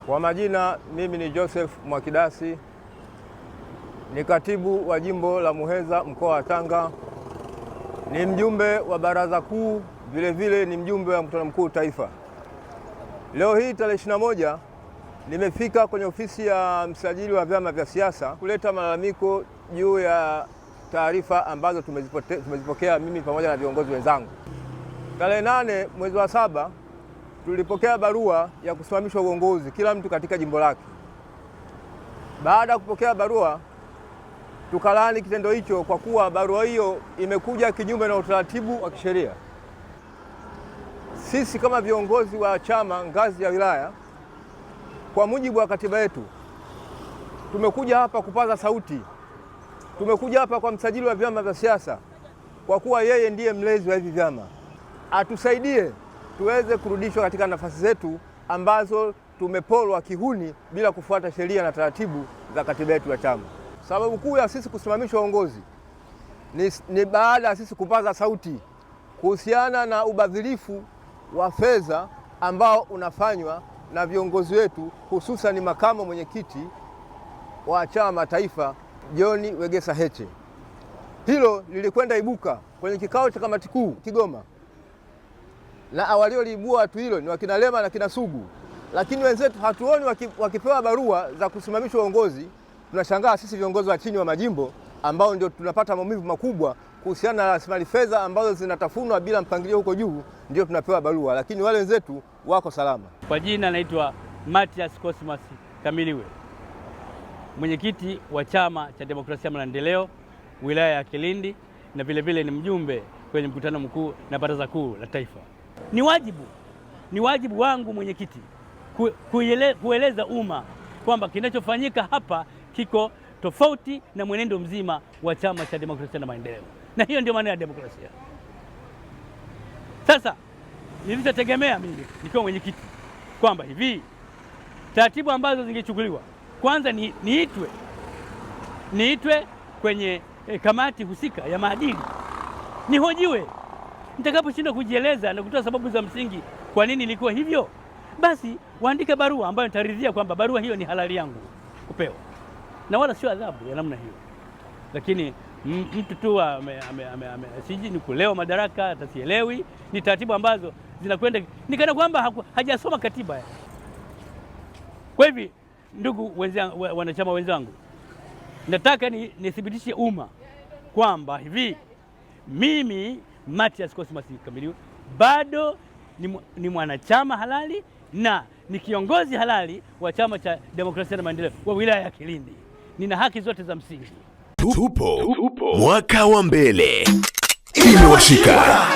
Kwa majina, mimi ni Joseph Mwakidasi, ni katibu wa jimbo la Muheza mkoa wa Tanga, ni mjumbe wa baraza kuu, vile ni mjumbe wa mkutano mkuu taifa. Leo hii tarehe 21 nimefika kwenye ofisi ya msajili wa vyama vya siasa kuleta malalamiko juu ya taarifa ambazo tumezipokea mimi pamoja na viongozi wenzangu. Tarehe 8 mwezi wa 7 tulipokea barua ya kusimamishwa uongozi kila mtu katika jimbo lake. Baada ya kupokea barua, tukalaani kitendo hicho kwa kuwa barua hiyo imekuja kinyume na utaratibu wa kisheria. Sisi kama viongozi wa chama ngazi ya wilaya, kwa mujibu wa katiba yetu, tumekuja hapa kupaza sauti. Tumekuja hapa kwa msajili wa vyama vya siasa kwa kuwa yeye ndiye mlezi wa hivi vyama. Atusaidie tuweze kurudishwa katika nafasi zetu ambazo tumepolwa kihuni bila kufuata sheria na taratibu za katiba yetu ya chama. Sababu kuu ya sisi kusimamishwa uongozi ni baada ya sisi kupaza sauti kuhusiana na ubadhirifu wa fedha ambao unafanywa na viongozi wetu, hususan ni makamu mwenyekiti wa chama taifa John Wegesa Heche. Hilo lilikwenda ibuka kwenye kikao cha kamati kuu Kigoma, na walioliibua watu hilo ni wakina Lema na kina Sugu, lakini wenzetu hatuoni wakipewa barua za kusimamishwa uongozi. Tunashangaa sisi viongozi wa chini wa majimbo ambao ndio tunapata maumivu makubwa kuhusiana na rasilimali fedha ambazo zinatafunwa bila mpangilio huko juu, ndio tunapewa barua, lakini wale wenzetu wako salama. Kwa jina naitwa Mathias Cosmas Kamiliwe, mwenyekiti wa Chama cha Demokrasia na Maendeleo wilaya ya Kilindi, na vile ni mjumbe kwenye mkutano mkuu na baraza kuu la taifa. Ni wajibu wangu mwenyekiti kueleza umma kwamba kinachofanyika hapa kiko tofauti na mwenendo mzima wa Chama cha Demokrasia na Maendeleo, na hiyo ndio maana ya demokrasia. Sasa nilichotegemea mimi nikiwa mwenyekiti kwamba hivi taratibu ambazo zingechukuliwa, kwanza niitwe kwenye kamati husika ya maadili, nihojiwe. Nitakaposhinda kujieleza na kutoa sababu za msingi kwa nini ilikuwa hivyo, basi waandike barua ambayo nitaridhia kwamba barua hiyo ni halali yangu kupewa, na wala sio adhabu ya namna hiyo. Lakini mtu tu siji ni kulewa madaraka, atasielewi. Ni taratibu ambazo zinakwenda nikana kwamba hajasoma katiba. Kwa hivi, ndugu wanachama wenzangu, nataka nithibitishe umma kwamba hivi mimi Mathias Cosmas Kamiliwe bado ni mwanachama halali na ni kiongozi halali wa Chama cha Demokrasia na Maendeleo wa wilaya ya Kilindi. Nina haki zote za msingi. Tupo mwaka wa mbele. Imewashika.